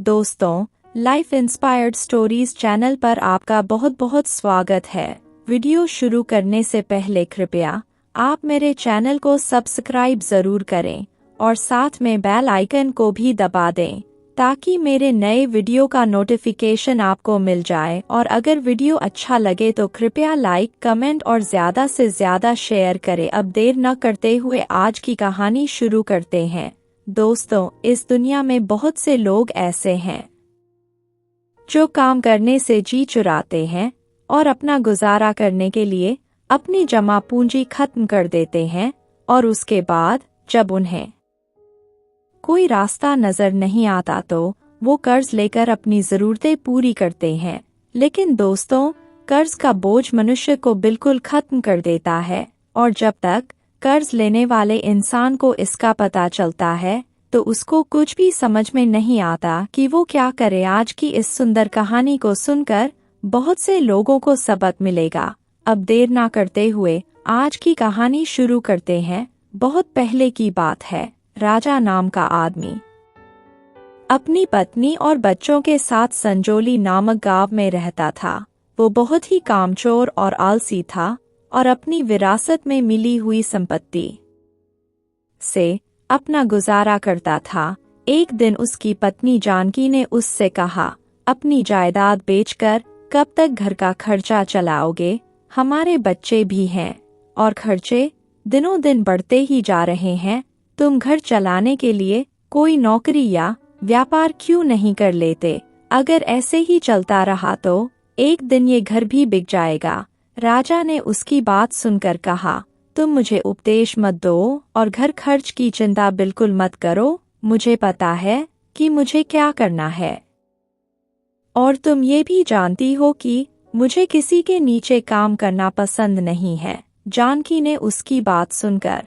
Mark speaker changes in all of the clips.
Speaker 1: दोस्तों, life inspired stories channel पर आपका बहुत बहुत स्वागत है। वीडियो शुरू करने से पहले कृपया आप मेरे चैनल को सब्सक्राइब जरूर करें और साथ में बेल आइकन को भी दबा दें ताकि मेरे नए वीडियो का नोटिफिकेशन आपको मिल जाए। और अगर वीडियो अच्छा लगे तो कृपया लाइक, कमेंट और ज़्यादा से ज़्यादा शेयर करें। अब देर न करते हुए आज की कहानी शुरू करते हैं। दोस्तों, इस दुनिया में बहुत से लोग ऐसे हैं जो काम करने से जी चुराते हैं और अपना गुजारा करने के लिए अपनी जमा पूंजी खत्म कर देते हैं, और उसके बाद जब उन्हें कोई रास्ता नजर नहीं आता तो वो कर्ज लेकर अपनी जरूरतें पूरी करते हैं। लेकिन दोस्तों, कर्ज का बोझ मनुष्य को बिल्कुल खत्म कर देता है, और जब तक कर्ज लेने वाले इंसान को इसका पता चलता है तो उसको कुछ भी समझ में नहीं आता कि वो क्या करे। आज की इस सुंदर कहानी को सुनकर बहुत से लोगों को सबक मिलेगा। अब देर ना करते हुए आज की कहानी शुरू करते हैं। बहुत पहले की बात है। राजा नाम का आदमी अपनी पत्नी और बच्चों के साथ संजोली नामक गांव में रहता था। वो बहुत ही कामचोर और आलसी था और अपनी विरासत में मिली हुई संपत्ति से अपना गुजारा करता था। एक दिन उसकी पत्नी जानकी ने उससे कहा, अपनी जायदाद बेचकर कब तक घर का खर्चा चलाओगे? हमारे बच्चे भी हैं और खर्चे दिनों दिन बढ़ते ही जा रहे हैं। तुम घर चलाने के लिए कोई नौकरी या व्यापार क्यों नहीं कर लेते? अगर ऐसे ही चलता रहा तो एक दिन ये घर भी बिक जाएगा। राजा ने उसकी बात सुनकर कहा, तुम मुझे उपदेश मत दो और घर खर्च की चिंता बिल्कुल मत करो। मुझे पता है कि मुझे क्या करना है, और तुम ये भी जानती हो कि मुझे किसी के नीचे काम करना पसंद नहीं है। जानकी ने उसकी बात सुनकर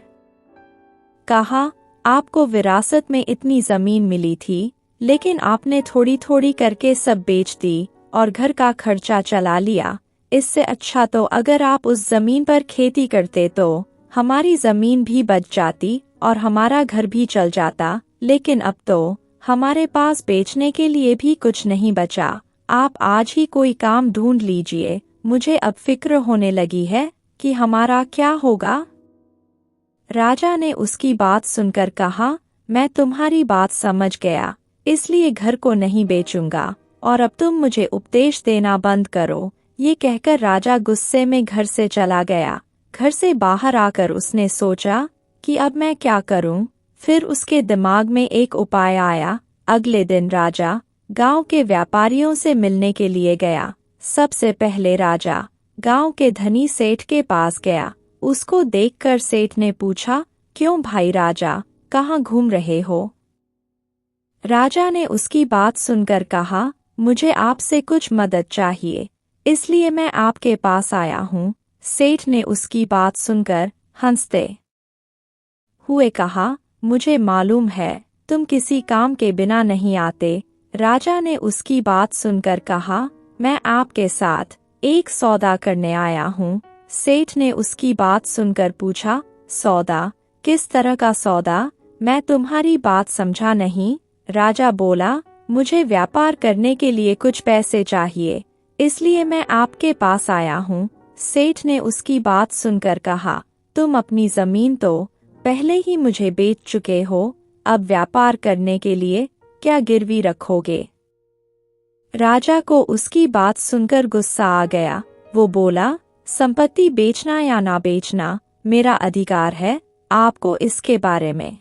Speaker 1: कहा, आपको विरासत में इतनी जमीन मिली थी, लेकिन आपने थोड़ी थोड़ी करके सब बेच दी और घर का खर्चा चला लिया। इससे अच्छा तो अगर आप उस जमीन पर खेती करते तो हमारी जमीन भी बच जाती और हमारा घर भी चल जाता। लेकिन अब तो हमारे पास बेचने के लिए भी कुछ नहीं बचा। आप आज ही कोई काम ढूंढ लीजिए। मुझे अब फिक्र होने लगी है कि हमारा क्या होगा। राजा ने उसकी बात सुनकर कहा, मैं तुम्हारी बात समझ गया, इसलिए घर को नहीं बेचूंगा और अब तुम मुझे उपदेश देना बंद करो। ये कहकर राजा गुस्से में घर से चला गया। घर से बाहर आकर उसने सोचा कि अब मैं क्या करूं। फिर उसके दिमाग में एक उपाय आया। अगले दिन राजा गांव के व्यापारियों से मिलने के लिए गया। सबसे पहले राजा गांव के धनी सेठ के पास गया। उसको देखकर सेठ ने पूछा, क्यों भाई राजा, कहाँ घूम रहे हो? राजा ने उसकी बात सुनकर कहा, मुझे आपसे कुछ मदद चाहिए, इसलिए मैं आपके पास आया हूँ। सेठ ने उसकी बात सुनकर हंसते हुए कहा, मुझे मालूम है तुम किसी काम के बिना नहीं आते। राजा ने उसकी बात सुनकर कहा, मैं आपके साथ एक सौदा करने आया हूँ। सेठ ने उसकी बात सुनकर पूछा, सौदा? किस तरह का सौदा? मैं तुम्हारी बात समझा नहीं। राजा बोला, मुझे व्यापार करने के लिए कुछ पैसे चाहिए, इसलिए मैं आपके पास आया हूँ। सेठ ने उसकी बात सुनकर कहा, तुम अपनी जमीन तो पहले ही मुझे बेच चुके हो, अब व्यापार करने के लिए क्या गिरवी रखोगे? राजा को उसकी बात सुनकर गुस्सा आ गया। वो बोला, संपत्ति बेचना या ना बेचना मेरा अधिकार है, आपको इसके बारे में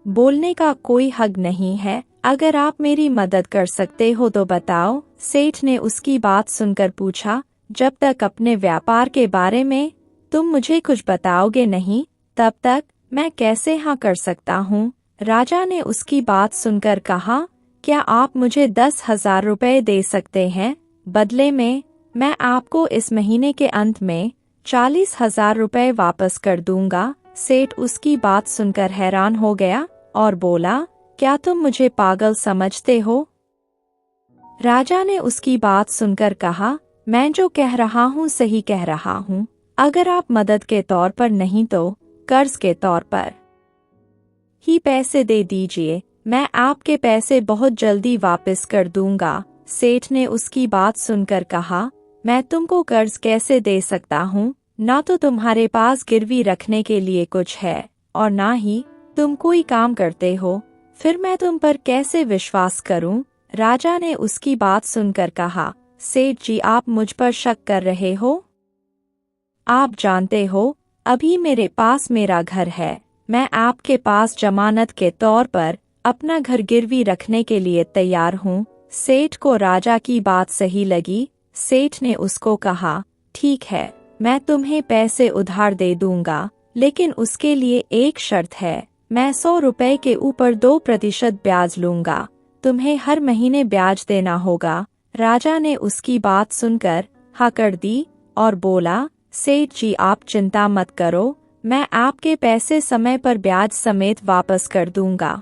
Speaker 1: बोलने का कोई हक नहीं है। अगर आप मेरी मदद कर सकते हो तो बताओ। सेठ ने उसकी बात सुनकर पूछा, जब तक अपने व्यापार के बारे में तुम मुझे कुछ बताओगे नहीं, तब तक मैं कैसे हाँ कर सकता हूँ? राजा ने उसकी बात सुनकर कहा, क्या आप मुझे 10,000 रुपये दे सकते हैं? बदले में मैं आपको इस महीने के अंत में 40,000 रुपये वापस कर दूंगा। सेठ उसकी बात सुनकर हैरान हो गया और बोला, क्या तुम मुझे पागल समझते हो? राजा ने उसकी बात सुनकर कहा, मैं जो कह रहा हूँ सही कह रहा हूँ। अगर आप मदद के तौर पर नहीं तो कर्ज के तौर पर ही पैसे दे दीजिए। मैं आपके पैसे बहुत जल्दी वापस कर दूंगा। सेठ ने उसकी बात सुनकर कहा, मैं तुमको कर्ज कैसे दे सकता हूँ? ना तो तुम्हारे पास गिरवी रखने के लिए कुछ है और ना ही तुम कोई काम करते हो, फिर मैं तुम पर कैसे विश्वास करूं? राजा ने उसकी बात सुनकर कहा, सेठ जी, आप मुझ पर शक कर रहे हो? आप जानते हो, अभी मेरे पास मेरा घर है। मैं आपके पास जमानत के तौर पर अपना घर गिरवी रखने के लिए तैयार हूँ। सेठ को राजा की बात सही लगी। सेठ ने उसको कहा, ठीक है, मैं तुम्हें पैसे उधार दे दूंगा, लेकिन उसके लिए एक शर्त है। मैं 100 रुपए के ऊपर 2% ब्याज लूंगा। तुम्हें हर महीने ब्याज देना होगा। राजा ने उसकी बात सुनकर हाँ कर दी और बोला, सेठ जी, आप चिंता मत करो, मैं आपके पैसे समय पर ब्याज समेत वापस कर दूंगा।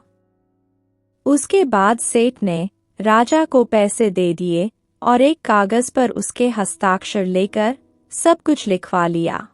Speaker 1: उसके बाद सेठ ने राजा को पैसे दे दिए और एक कागज पर उसके हस्ताक्षर लेकर सब कुछ लिखवा लिया।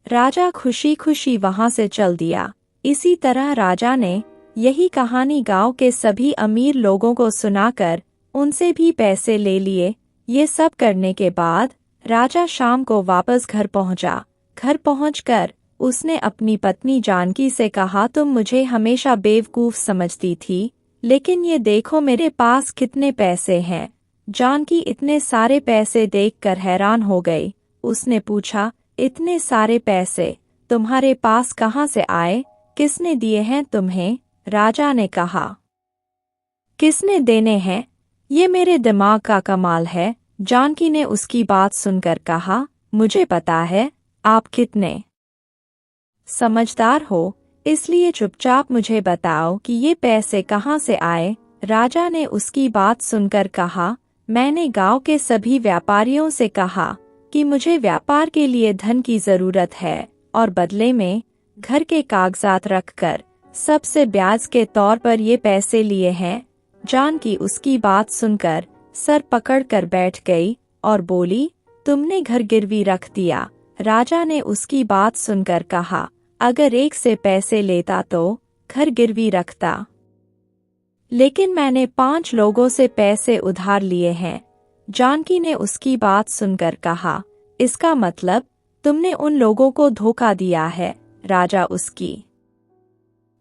Speaker 1: राजा खुशी खुशी वहां से चल दिया। इसी तरह राजा ने यही कहानी गांव के सभी अमीर लोगों को सुनाकर उनसे भी पैसे ले लिए। ये सब करने के बाद राजा शाम को वापस घर पहुंचा। घर पहुंचकर उसने अपनी पत्नी जानकी से कहा, तुम मुझे हमेशा बेवकूफ समझती थी, लेकिन ये देखो मेरे पास कितने पैसे हैं। जानकी इतने सारे पैसे देखकर हैरान हो गई। उसने पूछा, इतने सारे पैसे तुम्हारे पास कहाँ से आए? किसने दिए हैं तुम्हें? राजा ने कहा, किसने देने हैं? ये मेरे दिमाग का कमाल है। जानकी ने उसकी बात सुनकर कहा, मुझे पता है आप कितने समझदार हो, इसलिए चुपचाप मुझे बताओ कि ये पैसे कहाँ से आए। राजा ने उसकी बात सुनकर कहा, मैंने गांव के सभी व्यापारियों से कहा कि मुझे व्यापार के लिए धन की जरूरत है और बदले में घर के कागजात रखकर सबसे ब्याज के तौर पर ये पैसे लिए हैं। जानकी उसकी बात सुनकर सर पकड़कर बैठ गई और बोली, तुमने घर गिरवी रख दिया। राजा ने उसकी बात सुनकर कहा, अगर एक से पैसे लेता तो घर गिरवी रखता, लेकिन मैंने 5 लोगों से पैसे उधार लिए हैं। जानकी ने उसकी बात सुनकर कहा, इसका मतलब तुमने उन लोगों को धोखा दिया है। राजा उसकी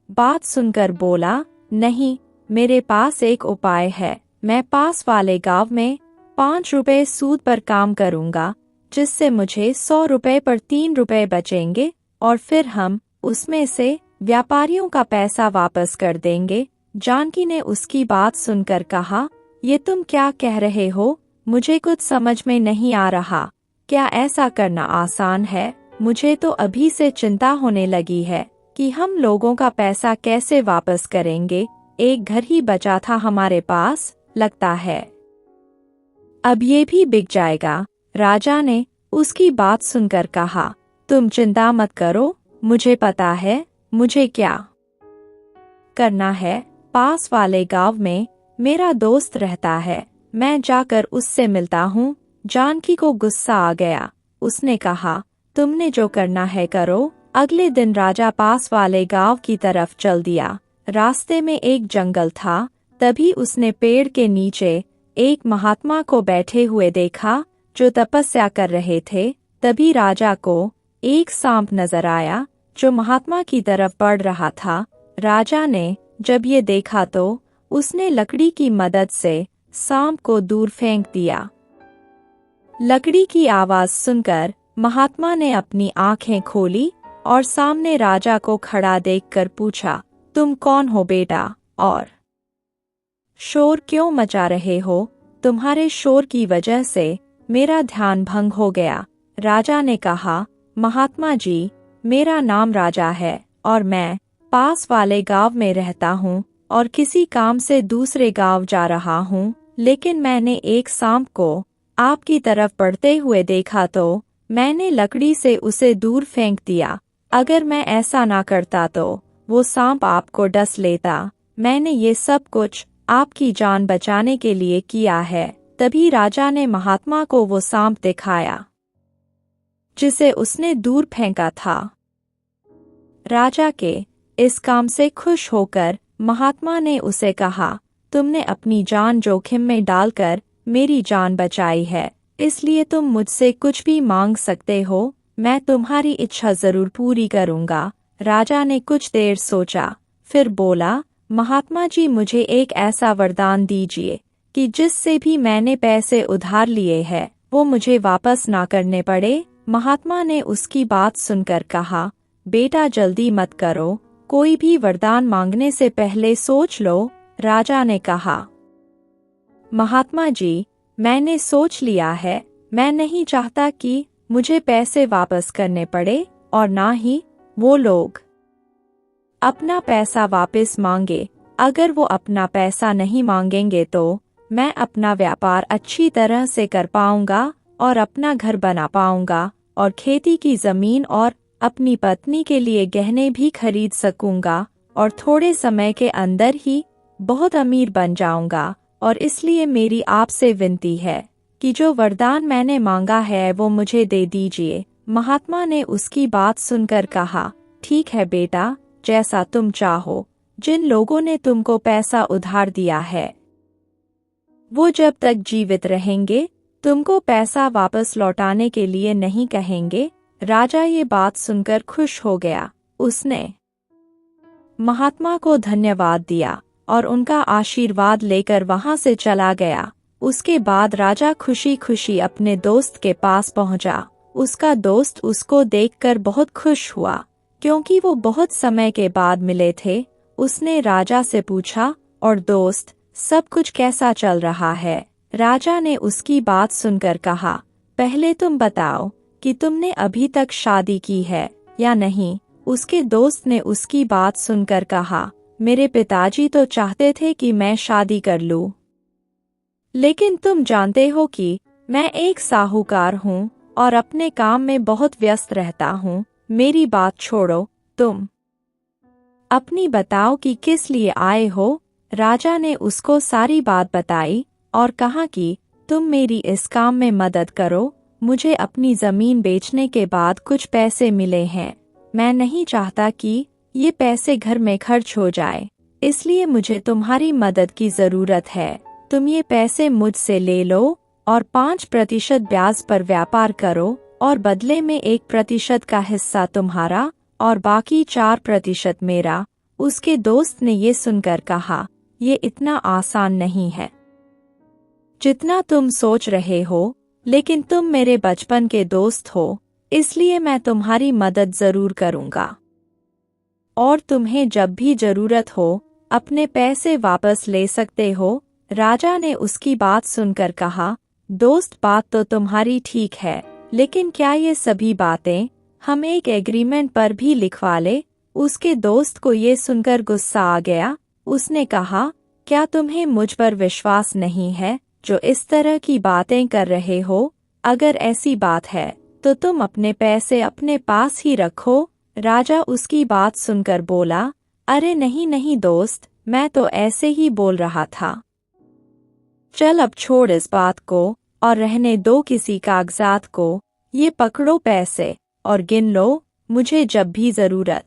Speaker 1: बात सुनकर बोला, नहीं, मेरे पास एक उपाय है। मैं पास वाले गांव में 5 रुपए सूद पर काम करूंगा, जिससे मुझे 100 रुपए पर 3 रुपए बचेंगे और फिर हम उसमें से व्यापारियों का पैसा वापस कर देंगे। जानकी ने उसकी बात सुनकर कहा, ये तुम क्या कह रहे हो? मुझे कुछ समझ में नहीं आ रहा। क्या ऐसा करना आसान है? मुझे तो अभी से चिंता होने लगी है कि हम लोगों का पैसा कैसे वापस करेंगे। एक घर ही बचा था हमारे पास, लगता है अब ये भी बिक जाएगा। राजा ने उसकी बात सुनकर कहा, तुम चिंता मत करो, मुझे पता है मुझे क्या करना है। पास वाले गांव में मेरा दोस्त रहता है, मैं जाकर उससे मिलता हूँ। जानकी को गुस्सा आ गया। उसने कहा, तुमने जो करना है करो। अगले दिन राजा पास वाले गांव की तरफ चल दिया। रास्ते में एक जंगल था। तभी उसने पेड़ के नीचे एक महात्मा को बैठे हुए देखा जो तपस्या कर रहे थे। तभी राजा को एक सांप नजर आया जो महात्मा की तरफ बढ़ रहा था। राजा ने जब ये देखा तो उसने लकड़ी की मदद से सांप को दूर फेंक दिया। लकड़ी की आवाज सुनकर महात्मा ने अपनी आंखें खोली और सामने राजा को खड़ा देखकर पूछा, तुम कौन हो बेटा और शोर क्यों मचा रहे हो? तुम्हारे शोर की वजह से मेरा ध्यान भंग हो गया। राजा ने कहा, महात्मा जी, मेरा नाम राजा है और मैं पास वाले गांव में रहता हूँ और किसी काम से दूसरे गांव जा रहा हूँ, लेकिन मैंने एक सांप को आपकी तरफ बढ़ते हुए देखा तो मैंने लकड़ी से उसे दूर फेंक दिया। अगर मैं ऐसा ना करता तो वो सांप आपको डस लेता। मैंने ये सब कुछ आपकी जान बचाने के लिए किया है। तभी राजा ने महात्मा को वो सांप दिखाया जिसे उसने दूर फेंका था। राजा के इस काम से खुश होकर महात्मा ने उसे कहा, तुमने अपनी जान जोखिम में डालकर मेरी जान बचाई है, इसलिए तुम मुझसे कुछ भी मांग सकते हो, मैं तुम्हारी इच्छा जरूर पूरी करूंगा। राजा ने कुछ देर सोचा, फिर बोला, महात्मा जी मुझे एक ऐसा वरदान दीजिए कि जिससे भी मैंने पैसे उधार लिए हैं वो मुझे वापस ना करने पड़े। महात्मा ने उसकी बात सुनकर कहा, बेटा जल्दी मत करो, कोई भी वरदान मांगने से पहले सोच लो। राजा ने कहा, महात्मा जी मैंने सोच लिया है, मैं नहीं चाहता कि मुझे पैसे वापस करने पड़े और ना ही वो लोग अपना पैसा वापस मांगे। अगर वो अपना पैसा नहीं मांगेंगे तो मैं अपना व्यापार अच्छी तरह से कर पाऊंगा और अपना घर बना पाऊंगा और खेती की जमीन और अपनी पत्नी के लिए गहने भी खरीद सकूंगा और थोड़े समय के अंदर ही बहुत अमीर बन जाऊंगा। और इसलिए मेरी आपसे विनती है कि जो वरदान मैंने मांगा है वो मुझे दे दीजिए। महात्मा ने उसकी बात सुनकर कहा, ठीक है बेटा, जैसा तुम चाहो। जिन लोगों ने तुमको पैसा उधार दिया है वो जब तक जीवित रहेंगे तुमको पैसा वापस लौटाने के लिए नहीं कहेंगे। राजा ये बात सुनकर खुश हो गया। उसने महात्मा को धन्यवाद दिया और उनका आशीर्वाद लेकर वहां से चला गया। उसके बाद राजा खुशी खुशी अपने दोस्त के पास पहुंचा। उसका दोस्त उसको देखकर बहुत खुश हुआ क्योंकि वो बहुत समय के बाद मिले थे। उसने राजा से पूछा, और दोस्त सब कुछ कैसा चल रहा है? राजा ने उसकी बात सुनकर कहा, पहले तुम बताओ कि तुमने अभी तक शादी की है या नहीं। उसके दोस्त ने उसकी बात सुनकर कहा, मेरे पिताजी तो चाहते थे कि मैं शादी कर लूं, लेकिन तुम जानते हो कि मैं एक साहूकार हूँ और अपने काम में बहुत व्यस्त रहता हूँ। मेरी बात छोड़ो, तुम अपनी बताओ कि किस लिए आए हो। राजा ने उसको सारी बात बताई और कहा कि तुम मेरी इस काम में मदद करो। मुझे अपनी जमीन बेचने के बाद कुछ पैसे मिले हैं। मैं नहीं चाहता कि ये पैसे घर में खर्च हो जाए, इसलिए मुझे तुम्हारी मदद की जरूरत है। तुम ये पैसे मुझसे ले लो और 5% ब्याज पर व्यापार करो और बदले में 1% का हिस्सा तुम्हारा और बाकी 4% मेरा। उसके दोस्त ने ये सुनकर कहा, ये इतना आसान नहीं है जितना तुम सोच रहे हो, लेकिन तुम मेरे बचपन के दोस्त हो, इसलिए मैं तुम्हारी मदद जरूर करूंगा और तुम्हें जब भी जरूरत हो अपने पैसे वापस ले सकते हो। राजा ने उसकी बात सुनकर कहा, दोस्त बात तो तुम्हारी ठीक है, लेकिन क्या ये सभी बातें हम एक एग्रीमेंट पर भी लिखवा ले? उसके दोस्त को ये सुनकर गुस्सा आ गया। उसने कहा, क्या तुम्हें मुझ पर विश्वास नहीं है जो इस तरह की बातें कर रहे हो? अगर ऐसी बात है तो तुम अपने पैसे अपने पास ही रखो। राजा उसकी बात सुनकर बोला, अरे नहीं नहीं दोस्त, मैं तो ऐसे ही बोल रहा था। चल अब छोड़ इस बात को और रहने दो किसी कागजात को। ये पकड़ो पैसे और गिन लो, मुझे जब भी जरूरत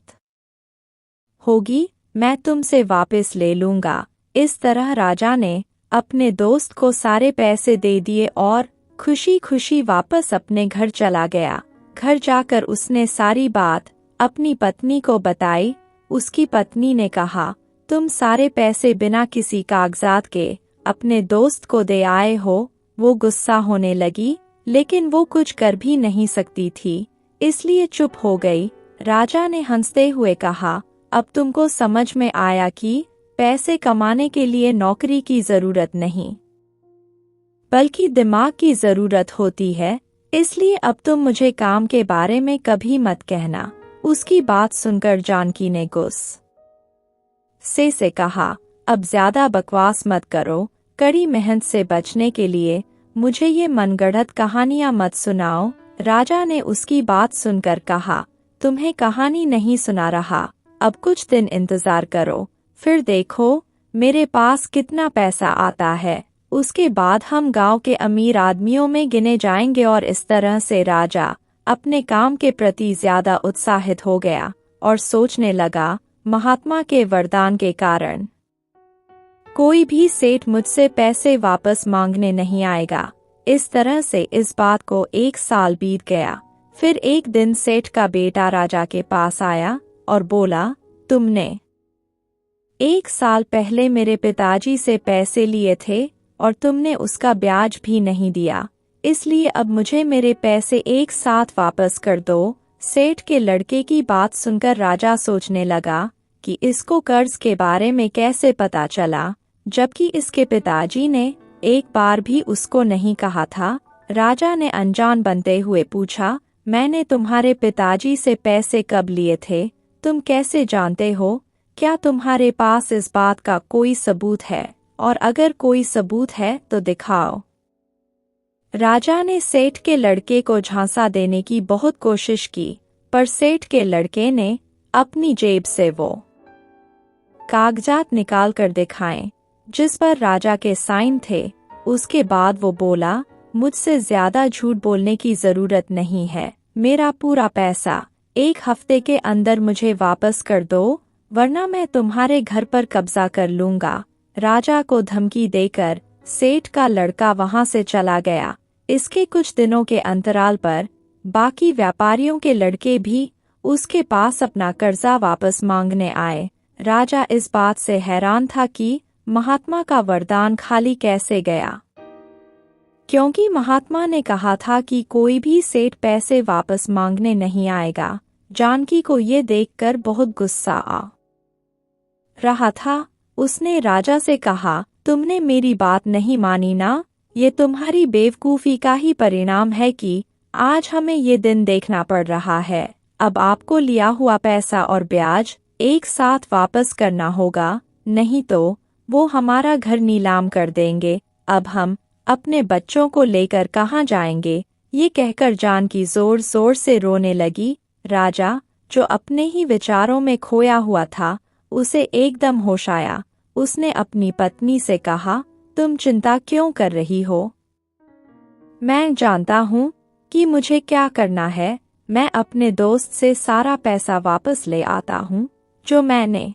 Speaker 1: होगी मैं तुमसे वापस ले लूंगा। इस तरह राजा ने अपने दोस्त को सारे पैसे दे दिए और खुशी खुशी वापस अपने घर चला गया। घर जाकर उसने सारी बात अपनी पत्नी को बताई। उसकी पत्नी ने कहा, तुम सारे पैसे बिना किसी कागजात के अपने दोस्त को दे आए हो। वो गुस्सा होने लगी, लेकिन वो कुछ कर भी नहीं सकती थी, इसलिए चुप हो गई। राजा ने हंसते हुए कहा, अब तुमको समझ में आया कि पैसे कमाने के लिए नौकरी की जरूरत नहीं बल्कि दिमाग की जरूरत होती है, इसलिए अब तुम मुझे काम के बारे में कभी मत कहना। उसकी बात सुनकर जानकी ने गुस्से से कहा, अब ज्यादा बकवास मत करो, कड़ी मेहनत से बचने के लिए मुझे ये मनगढ़ंत कहानियां मत सुनाओ। राजा ने उसकी बात सुनकर कहा, तुम्हें कहानी नहीं सुना रहा, अब कुछ दिन इंतजार करो, फिर देखो मेरे पास कितना पैसा आता है। उसके बाद हम गांव के अमीर आदमियों में गिने जाएंगे। और इस तरह से राजा अपने काम के प्रति ज्यादा उत्साहित हो गया और सोचने लगा, महात्मा के वरदान के कारण कोई भी सेठ मुझसे पैसे वापस मांगने नहीं आएगा। इस तरह से इस बात को 1 साल बीत गया। फिर एक दिन सेठ का बेटा राजा के पास आया और बोला, तुमने 1 साल पहले मेरे पिताजी से पैसे लिए थे और तुमने उसका ब्याज भी नहीं दिया, इसलिए अब मुझे मेरे पैसे एक साथ वापस कर दो। सेठ के लड़के की बात सुनकर राजा सोचने लगा कि इसको कर्ज के बारे में कैसे पता चला, जबकि इसके पिताजी ने एक बार भी उसको नहीं कहा था। राजा ने अनजान बनते हुए पूछा, मैंने तुम्हारे पिताजी से पैसे कब लिए थे? तुम कैसे जानते हो? क्या तुम्हारे पास इस बात का कोई सबूत है? और अगर कोई सबूत है तो दिखाओ। राजा ने सेठ के लड़के को झांसा देने की बहुत कोशिश की, पर सेठ के लड़के ने अपनी जेब से वो कागजात निकाल कर दिखाए जिस पर राजा के साइन थे। उसके बाद वो बोला, मुझसे ज्यादा झूठ बोलने की जरूरत नहीं है। मेरा पूरा पैसा 1 हफ्ते के अंदर मुझे वापस कर दो, वरना मैं तुम्हारे घर पर कब्जा कर लूंगा। राजा को धमकी देकर सेठ का लड़का वहां से चला गया। इसके कुछ दिनों के अंतराल पर बाकी व्यापारियों के लड़के भी उसके पास अपना कर्जा वापस मांगने आए। राजा इस बात से हैरान था कि महात्मा का वरदान खाली कैसे गया, क्योंकि महात्मा ने कहा था कि कोई भी सेठ पैसे वापस मांगने नहीं आएगा। जानकी को ये देखकर बहुत गुस्सा आ रहा था। उसने राजा से कहा, तुमने मेरी बात नहीं मानी ना? ये तुम्हारी बेवकूफ़ी का ही परिणाम है कि आज हमें ये दिन देखना पड़ रहा है। अब आपको लिया हुआ पैसा और ब्याज एक साथ वापस करना होगा, नहीं तो वो हमारा घर नीलाम कर देंगे। अब हम अपने बच्चों को लेकर कहाँ जाएंगे? ये कहकर जानकी जोर जोर से रोने लगी। राजा, जो अपने ही विचारों में खोया हुआ था, उसे एकदम होश आया। उसने अपनी पत्नी से कहा, तुम चिंता क्यों कर रही हो? मैं जानता हूँ कि मुझे क्या करना है। मैं अपने दोस्त से सारा पैसा वापस ले आता हूँ जो मैंने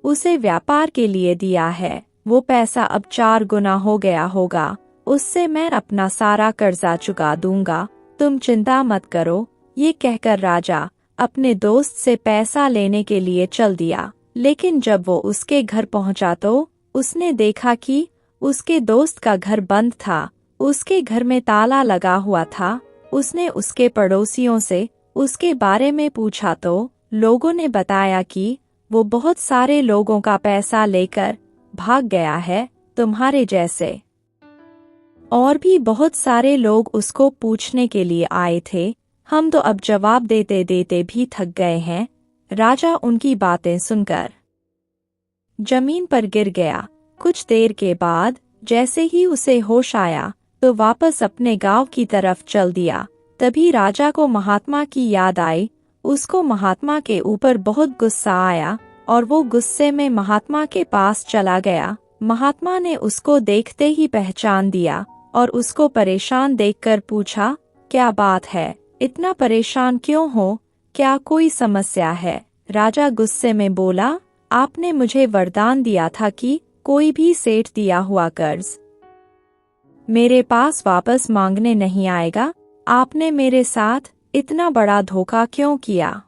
Speaker 1: उसे व्यापार के लिए दिया है। वो पैसा अब 4 गुना हो गया होगा। उससे मैं अपना सारा कर्जा चुका दूंगा। तुम चिंता मत करो। ये कहकर राजा अपने दोस्त से पैसा लेने के लिए चल दिया। लेकिन जब वो उसके घर पहुंचा तो उसने देखा कि उसके दोस्त का घर बंद था। उसके घर में ताला लगा हुआ था। उसने उसके पड़ोसियों से उसके बारे में पूछा तो लोगों ने बताया कि वो बहुत सारे लोगों का पैसा लेकर भाग गया है। तुम्हारे जैसे और भी बहुत सारे लोग उसको पूछने के लिए आए थे। हम तो अब जवाब देते देते भी थक गए हैं। राजा उनकी बातें सुनकर जमीन पर गिर गया। कुछ देर के बाद जैसे ही उसे होश आया तो वापस अपने गांव की तरफ चल दिया। तभी राजा को महात्मा की याद आई। उसको महात्मा के ऊपर बहुत गुस्सा आया और वो गुस्से में महात्मा के पास चला गया। महात्मा ने उसको देखते ही पहचान दिया और उसको परेशान देखकर पूछा, क्या बात है? इतना परेशान क्यों हो? क्या कोई समस्या है? राजा गुस्से में बोला, आपने मुझे वरदान दिया था कि कोई भी सेठ दिया हुआ कर्ज मेरे पास वापस मांगने नहीं आएगा। आपने मेरे साथ इतना बड़ा धोखा क्यों किया?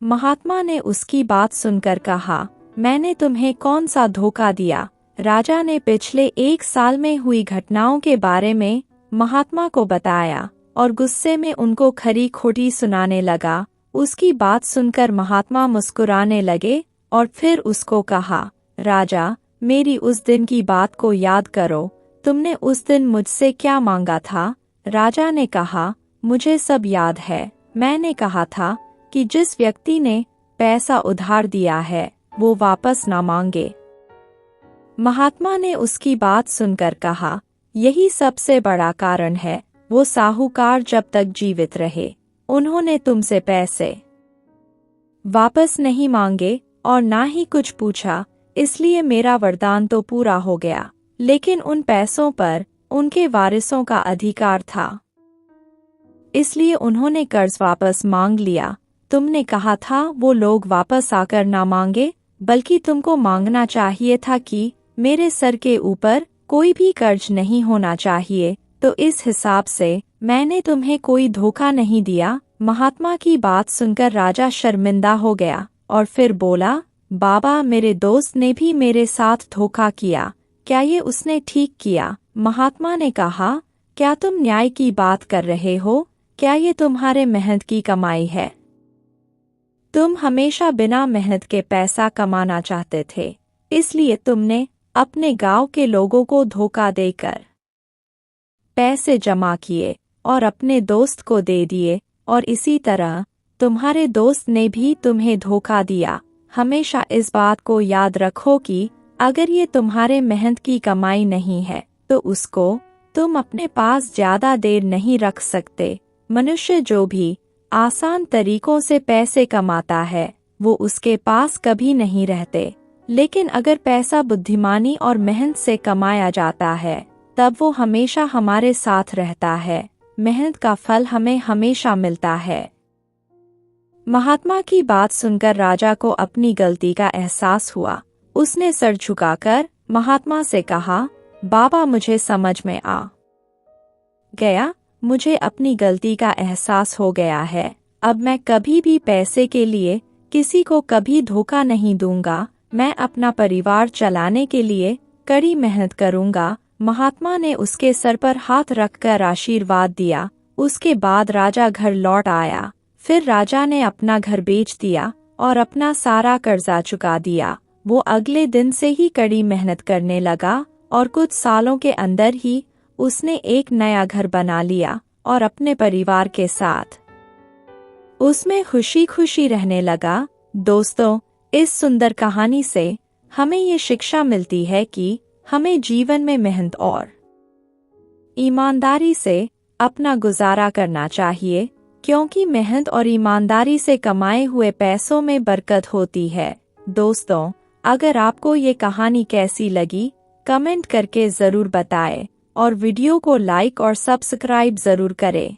Speaker 1: महात्मा ने उसकी बात सुनकर कहा, मैंने तुम्हें कौन सा धोखा दिया? राजा ने पिछले 1 साल में हुई घटनाओं के बारे में महात्मा को बताया और गुस्से में उनको खरी खोटी सुनाने लगा। उसकी बात सुनकर महात्मा मुस्कुराने लगे और फिर उसको कहा, राजा, मेरी उस दिन की बात को याद करो। तुमने उस दिन मुझसे क्या मांगा था? राजा ने कहा, मुझे सब याद है। मैंने कहा था कि जिस व्यक्ति ने पैसा उधार दिया है वो वापस ना मांगे। महात्मा ने उसकी बात सुनकर कहा, यही सबसे बड़ा कारण है। वो साहूकार जब तक जीवित रहे उन्होंने तुमसे पैसे वापस नहीं मांगे और ना ही कुछ पूछा, इसलिए मेरा वरदान तो पूरा हो गया। लेकिन उन पैसों पर उनके वारिसों का अधिकार था, इसलिए उन्होंने कर्ज वापस मांग लिया। तुमने कहा था वो लोग वापस आकर ना मांगे, बल्कि तुमको मांगना चाहिए था कि मेरे सर के ऊपर कोई भी कर्ज नहीं होना चाहिए, तो इस हिसाब से मैंने तुम्हें कोई धोखा नहीं दिया। महात्मा की बात सुनकर राजा शर्मिंदा हो गया और फिर बोला, बाबा, मेरे दोस्त ने भी मेरे साथ धोखा किया, क्या ये उसने ठीक किया? महात्मा ने कहा, क्या तुम न्याय की बात कर रहे हो? क्या ये तुम्हारे मेहनत की कमाई है? तुम हमेशा बिना मेहनत के पैसा कमाना चाहते थे, इसलिए तुमने अपने गांव के लोगों को धोखा देकर पैसे जमा किए और अपने दोस्त को दे दिए, और इसी तरह तुम्हारे दोस्त ने भी तुम्हें धोखा दिया। हमेशा इस बात को याद रखो कि अगर ये तुम्हारे मेहनत की कमाई नहीं है तो उसको तुम अपने पास ज्यादा देर नहीं रख सकते। मनुष्य जो भी आसान तरीकों से पैसे कमाता है वो उसके पास कभी नहीं रहते, लेकिन अगर पैसा बुद्धिमानी और मेहनत से कमाया जाता है तब वो हमेशा हमारे साथ रहता है। मेहनत का फल हमें हमेशा मिलता है। महात्मा की बात सुनकर राजा को अपनी गलती का एहसास हुआ। उसने सर झुकाकर महात्मा से कहा, बाबा, मुझे समझ में आ गया, मुझे अपनी गलती का एहसास हो गया है। अब मैं कभी भी पैसे के लिए किसी को कभी धोखा नहीं दूंगा। मैं अपना परिवार चलाने के लिए कड़ी मेहनत करूंगा। महात्मा ने उसके सर पर हाथ रखकर आशीर्वाद दिया। उसके बाद राजा घर लौट आया। फिर राजा ने अपना घर बेच दिया और अपना सारा कर्जा चुका दिया। वो अगले दिन से ही कड़ी मेहनत करने लगा और कुछ सालों के अंदर ही उसने एक नया घर बना लिया और अपने परिवार के साथ उसमें खुशी खुशी रहने लगा। दोस्तों, इस सुंदर कहानी से हमें ये शिक्षा मिलती है कि हमें जीवन में मेहनत और ईमानदारी से अपना गुजारा करना चाहिए, क्योंकि मेहनत और ईमानदारी से कमाए हुए पैसों में बरकत होती है। दोस्तों, अगर आपको ये कहानी कैसी लगी कमेंट करके ज़रूर बताएं और वीडियो को लाइक और सब्सक्राइब ज़रूर करें।